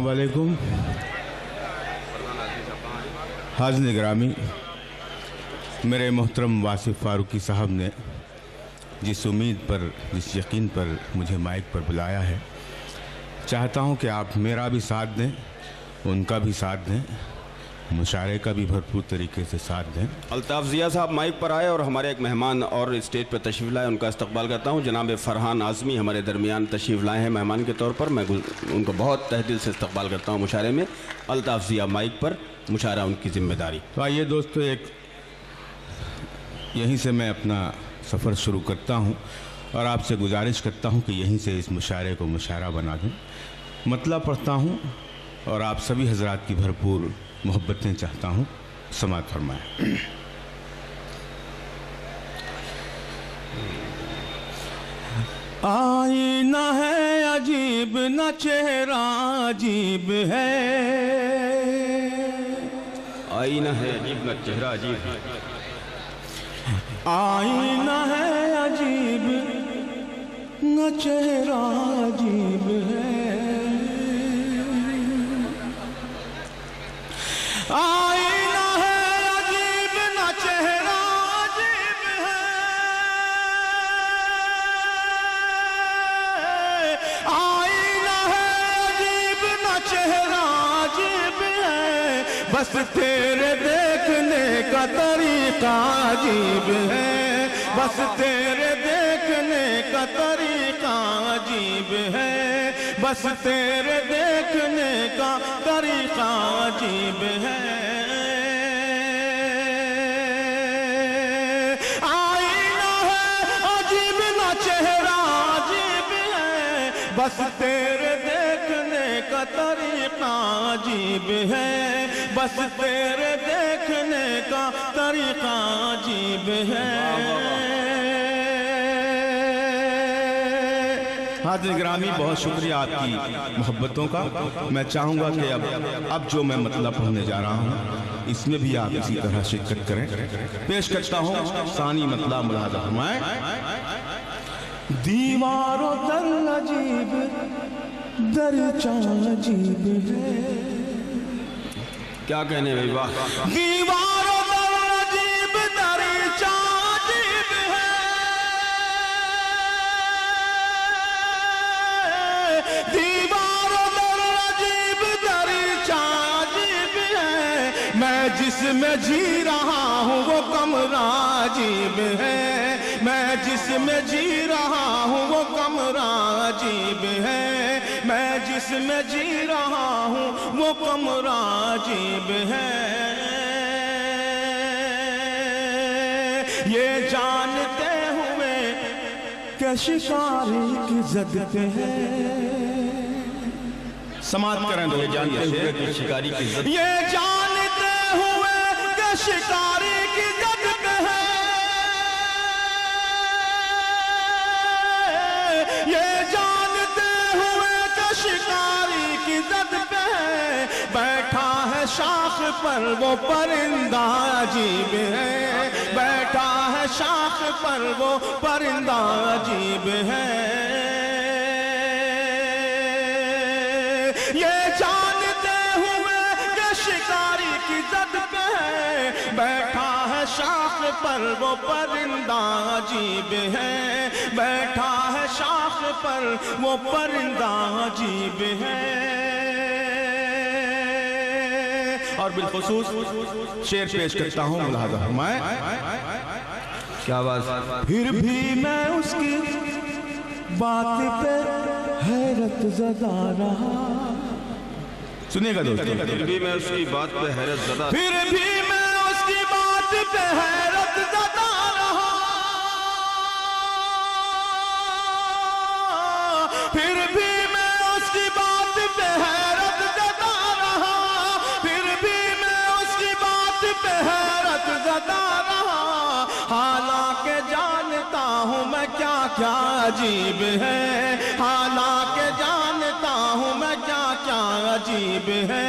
अस्सलाम वालेकुम। हाज़िर गिरामी, मेरे मोहतरम वासिफ़ फ़ारूकी साहब ने जिस उम्मीद पर, जिस यकीन पर मुझे माइक पर बुलाया है, चाहता हूं कि आप मेरा भी साथ दें, उनका भी साथ दें, मुशारे का भी भरपूर तरीके से साथ दें। अल्ताफ़ ज़िया साहब माइक पर आए और हमारे एक मेहमान और स्टेज पर तशरीफ़ लाए, उनका इस्तकबाल करता हूं। जनाब फ़रहान आज़मी हमारे दरमियान तशरीफ़ लाए हैं मेहमान के तौर पर। मैं उनको बहुत तहे दिल से इस्तकबाल करता हूं मुशारे में। अल्ताफ़ ज़िया माइक पर, मुशारा उनकी ज़िम्मेदारी। तो आइए दोस्तों, एक यहीं से मैं अपना सफ़र शुरू करता हूं और आपसे गुजारिश करता हूं कि यहीं से इस मुशारे को मुशारा बना दें। मतलब पढ़ता हूं और आप सभी हजरात की भरपूर मोहब्बतें चाहता हूं। समाअत फरमाएं। आईना है अजीब, न चेहरा अजीब है। आईना है अजीब, न चेहरा अजीब है। आईना है अजीब, न चेहरा अजीब है। आईना है अजीब, न चेहरा अजीब है। आईना है अजीब, न चेहरा अजीब है। बस तेरे देखने का तरीका अजीब है। बस तेरे देखने का तरीका अजीब है। बस तेरे देखने का तरीका अजीब है। आईना है अजीब, न चेहरा अजीब है। बस तेरे देखने का तरीका अजीब है। बस तेरे देखने का तरीका अजीब है। हाज़िर गिरामी, बहुत शुक्रिया आपकी मोहब्बतों का। मैं चाहूँगा कि अब जो मैं मतलब पढ़ने जा रहा हूँ, इसमें भी आप इसी तरह शिरकत करें। पेश करता हूँ सानी मतलब मुलाज़ा फरमाएं। दीवारों दर अजीब, दरचा अजीब है। क्या कहने भाई, वाह। दीवारों दर अजीब, दरचा अजीब है। दीवारों दर अजीब, दरचा अजीब है। मैं जिसमें जी रहा हूँ वो कमरा अजीब है। मैं जिसमें जी रहा हूँ वो कमरा अजीब है। मैं जिसमें जी रहा हूँ वो कमरा अजीब है। ये जानते हुए कि शिकारी की जद पे है। समाप्त करें दो। ये जानते हुए कि शिकारी की जद, ये जानते हुए कि शिकारी की जद पे है। ये जानते हुए कि शिकारी की जद पे है। बैठा है शाख पर वो परिंदा अजीब है। बैठा है शाख पर वो परिंदा अजीब है। ये जानते हुए कि शिकारी की जद पे है। बैठा है शाख पर वो परिंदा अजीब है। बैठा है शाख पर वो परिंदा अजीब है। और बिलखुसूस शेर पेश करता हूँ, मुलाज़ा फरमाएं। क्या बात। फिर भी मैं उसकी बात पे हैरत ज़दा रहा। सुनिएगा दोस्तों। फिर भी मैं उसकी बात पे हैरत ज़दा, फिर भी मैं उसकी बात पे हैरत ज़दा रहा। फिर भी मैं उसकी बात पे हैरत ज़दा रहा। फिर भी मैं उसकी बात पे हैरत ज़दा रहा। हालांकि जानता हूँ मैं क्या क्या अजीब है। हालांकि जानता हूँ मैं क्या क्या अजीब है।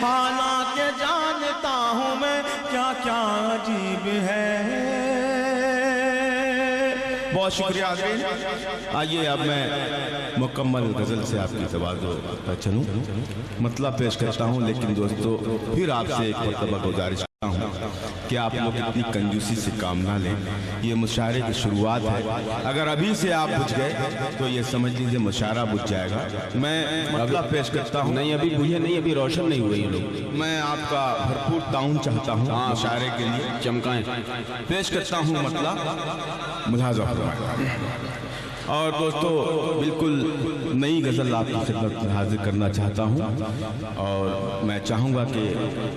हालांकि जानता हूँ मैं क्या क्या अजीब है। बहुत बहुत शुक्रिया आज़रीन। आइए अब मैं मुकम्मल गज़ल से आपकी तवाज़ो पर चलूँ, मतलब पेश करता हूँ। लेकिन दोस्तों फिर आपसे एक मरतबा गुजारिश करता हूँ कि आप लोग इतनी कंजूसी से काम ना लें। ये मुशायरे की शुरुआत है, अगर अभी से आप बुझ गए तो ये समझ लीजिए मुशायरा बुझ जाएगा। मैं मतलब पेश करता हूँ। नहीं अभी बुझे नहीं, अभी रोशन नहीं हुए ये लोग। मैं आपका भरपूर ताउन चाहता हूँ मुशायरे के लिए, चमकाएं। पेश करता हूँ मतलब मुलाज़ा फरमाएं। और दोस्तों बिल्कुल नई गज़ल आपकी खिदमत में हाजिर करना चाहता हूँ, और मैं चाहूँगा कि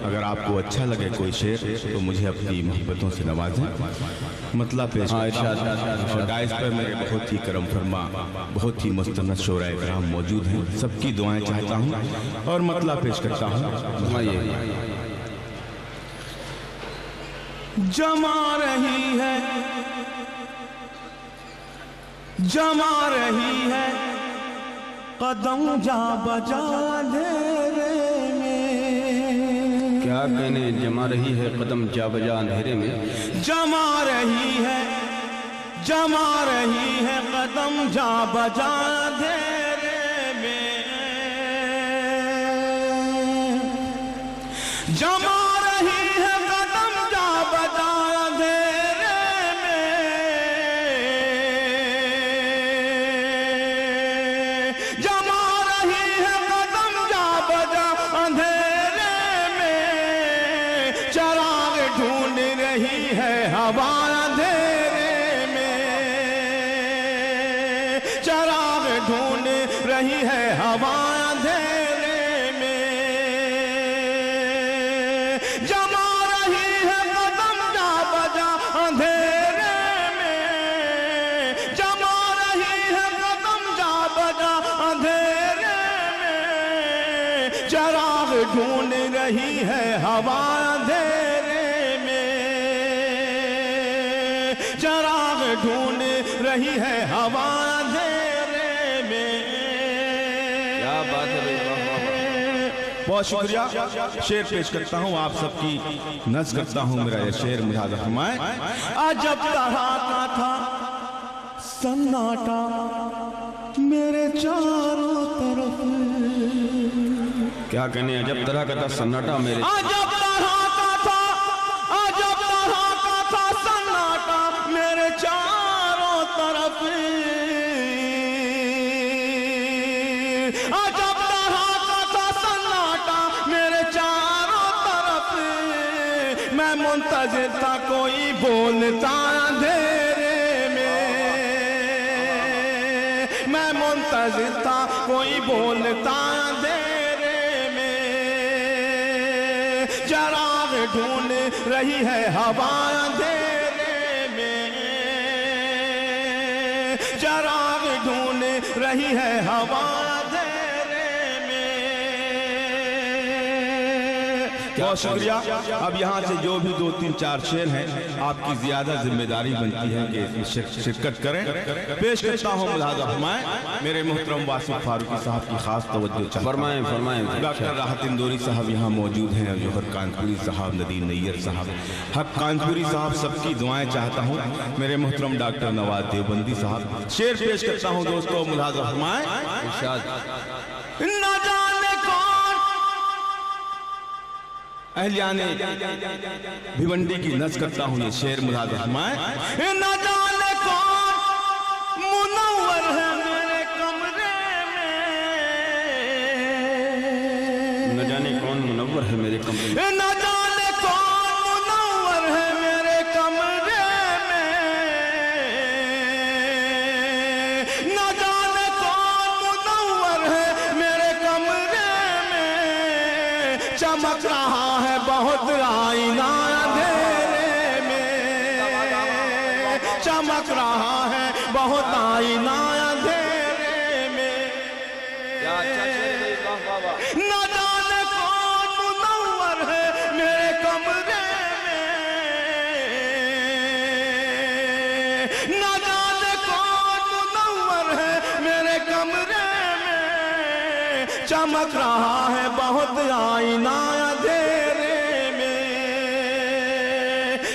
अगर आपको अच्छा लगे कोई शेर तो मुझे अपनी मोहब्बतों से नवाजें। मतलब पेश करता हूं। और डाइस पर मेरे बहुत ही करम फरमा, बहुत ही मुस्तनद शोराए कराम मौजूद हैं, सबकी दुआएं चाहता हूँ और मतलब पेश करता हूँ। जमा रही है, जमा रही है कदम जा बजा अंधेरे में। क्या कहने जमा रही है कदम जा बजा अंधेरे में। जमा रही है, जमा रही है कदम जा बजा अंधेरे में। जमा रही है कदम जा बजा अंधेरे में। जमा रही है कदम जा बजा अंधेरे में। चराग ढूंढ रही है हवा अंधेरे में। चराग ढूंढ रही है हवा अंधेरे में। जमा रही है कदम जा बजा अंधेरे में। जमा रही है कदम जा बजा अंधेरे में। चराग ढूंढ रही है हवा अंधेरे में। चराग ढूंढ रही है हवा अंधेरे में। क्या बात है भाई, वाह, वाह, वाह। बहुत शुक्रिया। शेर पेश करता हूँ, आप सबकी नज़ करता हूँ। मेरा ये शेर मुलाज़ा फरमाएं। अजब तरह का था सन्नाटा मेरे चारों तरफ। क्या कहने अजब तरह का था सन्नाटा मेरे। अजब तरह का था, अजब तरह का था सन्नाटा मेरे चारों तरफ। अजब तरह का था सन्नाटा मेरे चारों तरफ। मैं मुंतज़िर था कोई बोलता अंधेरे में। मैं मुंतज़िर था कोई बोलता अंधेरे में। चराग ढूंढ रही है हवा अंधेरे में। चराग ढूंढ रही है हवा अंधेरे में। बहुत शुक्रिया। अब यहाँ से जो भी 2-3-4 शेर हैं, आपकी ज्यादा जिम्मेदारी बनती है कि शिरकत करें। पेश करता हूँ मुलाज़ा फरमाएं। मेरे मोहतरम वासिफ फारूकी साहब की खास तवज्जो चाहता हूं। फरमाएं फरमाएं। डॉक्टर राहत इंदौरी साहब यहाँ मौजूद हैं, जोहर कानपुरी साहब, नदीम नैयर साहब, हक कानपुरी साहब, सबकी दुआएं चाहता हूँ। मेरे मोहतरम डॉक्टर नवाज देवबंदी साहब। शेर पेश करता हूँ दोस्तों, मुलाज़ा फरमाएं। न जाने कौन अहलियाने भिवंडी की नज़ करता हूँ ये शेर मुलाज़ा फरमाएं। न जाने कौन मुनव्वर है मेरे कमरे में। न जाने कौन मुनव्वर है मेरे कमरे में। न जाने कौन मुनव्वर है मेरे कमरे में। न जाने कौन मुनव्वर है मेरे कमरे में। चमक रहा है बहुत आईना अंधेरे में। चमक रहा है बहुत आईना अंधेरे में। न जाने कौन मुनव्वर है मेरे कमरे में। न जाने कौन मुनव्वर है मेरे कमरे में। चमक रहा है बहुत आईना अंधेरे में।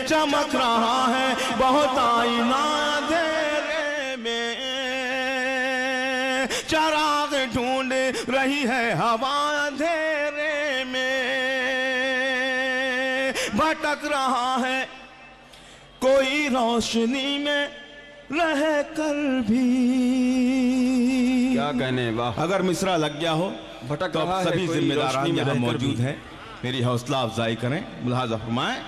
चमक रहा है बहुत आईना अंधेरे रही है हवा अंधेरे में, भटक रहा है कोई रोशनी में रह कर भी। क्या कहने, वाह। अगर मिसरा लग गया हो भटक तो रहा अब है सभी कोई जिम्मेदारान रोशनी में यहाँ रहकर मौजूद भी। हैं, मेरी हौसला अफजाई करें, मुलाहाजा फरमाएं।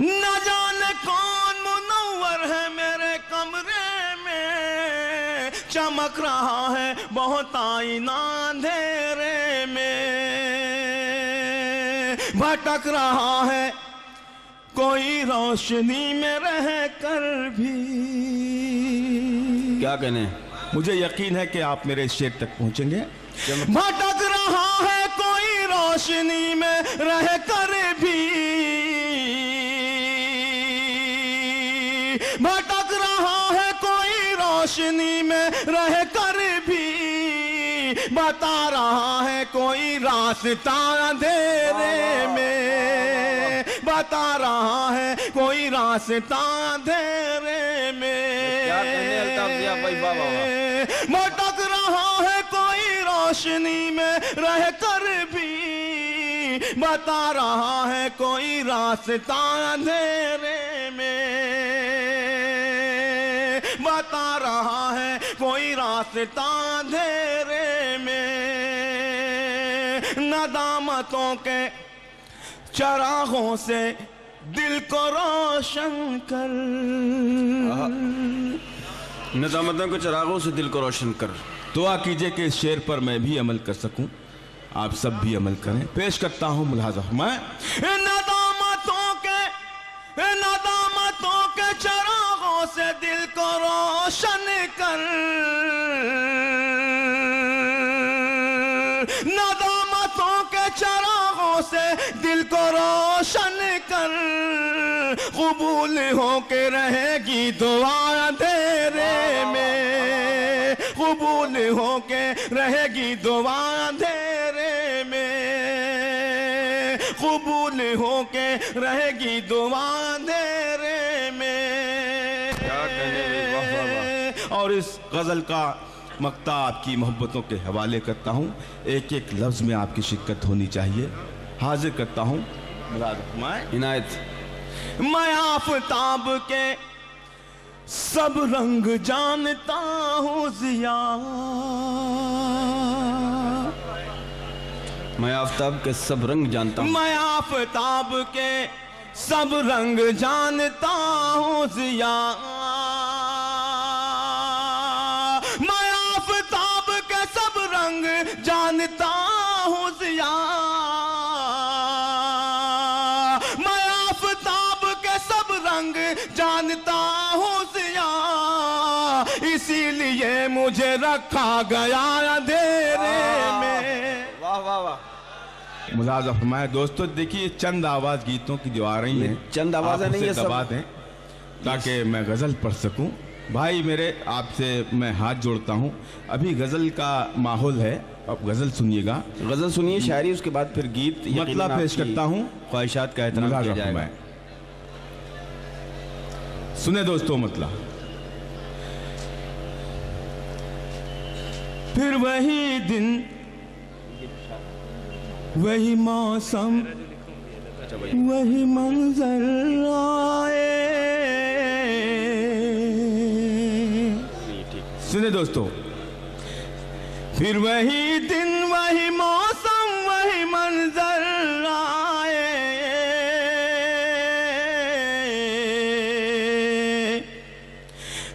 न जाने कौन मुनव्वर है मेरे कमरे में, चमक रहा है बहुत आईना अंधेरे में, भटक रहा है कोई रोशनी में रह कर भी। क्या कहने, मुझे यकीन है कि आप मेरे शेर तक पहुंचेंगे। भटक रहा है कोई रोशनी में रह कर भी, भटक रहा है कोई रोशनी में रह कर भी, बता रहा है कोई रास्ता अंधेरे में, बता रहा है कोई रास्ता अंधेरे में। क्या कहने अल्ताफ ज़िया भाई, वाह वाह वाह। भटक रहा है कोई रोशनी में रह कर भी, बता रहा है कोई रास्ता अंधेरे में, बता रहा है कोई रास्ता अंधेरे में। नदामतों के चरागों से दिल को रोशन कर, निजामतों के चरागों से दिल को रोशन कर। दुआ कीजिए कि इस शेर पर मैं भी अमल कर सकूं, आप सब भी अमल करें। पेश करता हूं मुलाहाजा फरमाएं। नदामतों के चरागों से दिल को रोशन कर, नदामतों के चरागों से दिल को रोशन कर, कबूल हो के रहेगी दुआ अंधेरे में, कबूल हो के रहेगी दुआ अंधेरे में, कबूल हो के रहेगी दुआ अंधेरे में। क्या कहने, वाह वाह वाह। और इस गजल का मक्ता आपकी मोहब्बतों के हवाले करता हूं, एक एक लफ्ज में आपकी शिरकत होनी चाहिए। हाजिर करता हूं मुलाहाजा फरमाएं। इनायत। मैं आफताब के सब रंग जानता हूँ ज़िया, मैं आफताब के सब रंग जानता हूँ, मैं आफताब के सब रंग जानता हूँ ज़िया, मैं आफताब के सब रंग जानता हूँ ज़िया, मैं आफताब के सब रंग जानता हूँ ज़िया, इसीलिए मुझे रखा गया अंधेरे में। वाह वाह वाह। मुलाहाजा फरमाया। दोस्तों देखिए, चंद आवाज गीतों की जो आ रही हैं, चंद आवाज़ें आप नहीं, उसे ये सब- दबा दें ताकि मैं गजल पढ़ सकूं। भाई मेरे, आपसे मैं हाथ जोड़ता हूं, अभी गजल का माहौल है, अब गजल सुनिएगा। गजल सुनिए, शायरी, उसके बाद फिर गीत। यकीनन मतलब पेश आपकी करता हूं, ख्वाहिशात का एहतराम मुलाहाजा किया जाएगा। फरमाएं। सुने दोस्तों, मतलब फिर वही दिन वही मौसम वही मंजर आए, सुने दोस्तों, फिर वही दिन वही मौसम वही मंजर आए,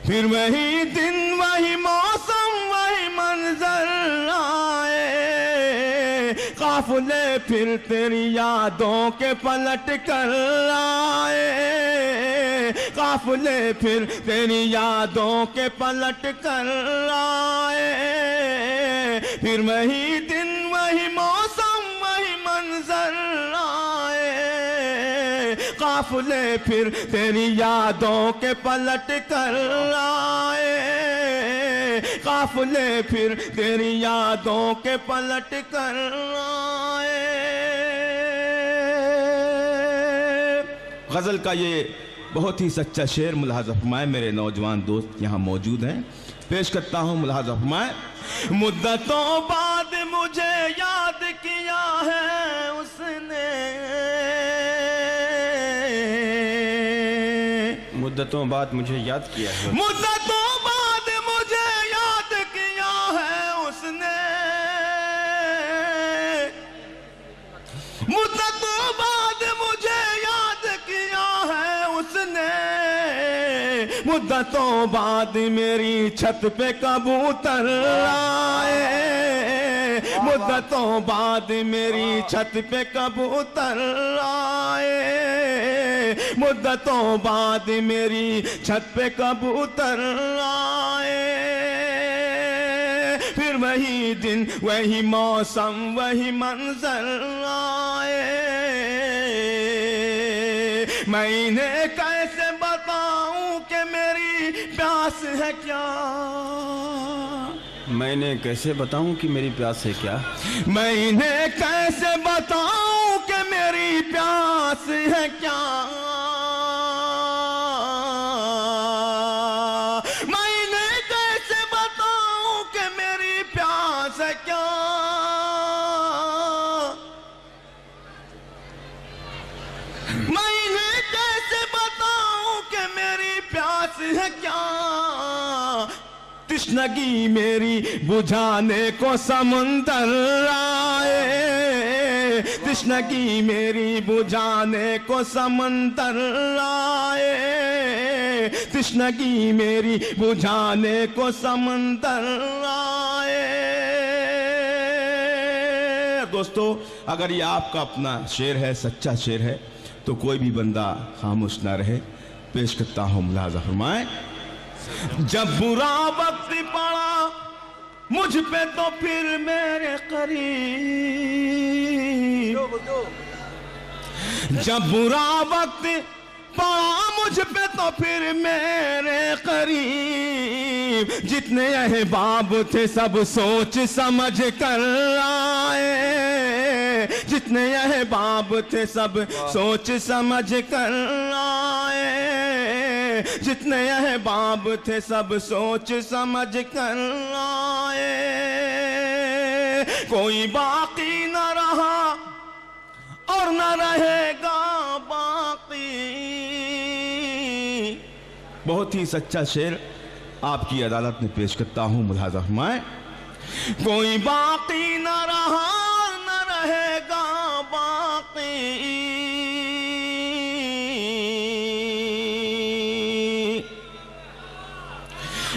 फिर वही दिन वही मौसम वही मंजर आए, काफिले फिर तेरी यादों के पलट कर आए, काफिले फिर तेरी यादों के पलट कर आए, फिर वही दिन वही मौसम वही मंजर आए, काफिले फिर तेरी यादों के पलट कर आए, काफिले फिर तेरी यादों के पलट कर आए। गजल का ये बहुत ही सच्चा शेर मुलाहाजा फरमाए। मेरे नौजवान दोस्त यहाँ मौजूद हैं, पेश करता हूँ, मुलाहाजा फरमाए। मुद्दतों बाद मुझे याद किया है उसने, मुद्दतों बाद मुझे याद किया है, मुद्दतों बाद मुझे याद किया है उसने, मुद्दतों बाद मुझे याद किया है उसने, मुद्दतों बाद मेरी छत पे कबूतर आए, मुद्दतों बाद मेरी छत पे कबूतर आए, मुद्दतों बाद मेरी छत पे कबूतर आए, फिर वही दिन वही मौसम वही मंजर आए, मैं इन्हें कैसे बताऊं कि मेरी प्यास है क्या, मैंने कैसे बताऊं कि मेरी प्यास है क्या, मैं इन्हें कैसे बताऊं कि मेरी प्यास है क्या, मैं इन्हें कैसे बताऊं कि मेरी प्यास है क्या, मैं इन्हें कैसे बताऊं कि मेरी प्यास है क्या, तृष्णगी मेरी बुझाने को समुंदर आए, तृष्णगी मेरी बुझाने को समुंदर आए, तृष्णगी मेरी बुझाने को समुंदर आए। दोस्तों, अगर ये आपका अपना शेर है, सच्चा शेर है, तो कोई भी बंदा खामोश ना रहे। पेश करता हूँ, मुलाहाजा फरमाए। जब बुरा वक्त पड़ा मुझ पे तो फिर मेरे करीब, जब बुरा वक्त पड़ा मुझ पे तो फिर मेरे करीब, जितने अहबाब थे सब सोच समझ कर आए, जितने अहबाब थे सब सोच समझ कर आए, जितने अहबाब थे सब सोच समझ कर आए, कोई बाकी न रहा और न रहेगा बाकी। बहुत ही सच्चा शेर आपकी अदालत में पेश करता हूँ, मुलाहाजा फरमाए। कोई बाकी न रहा न रहेगा बाकी,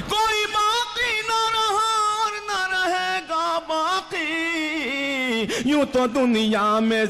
कोई बाकी न रहा और न रहेगा बाकी, यूं तो दुनिया में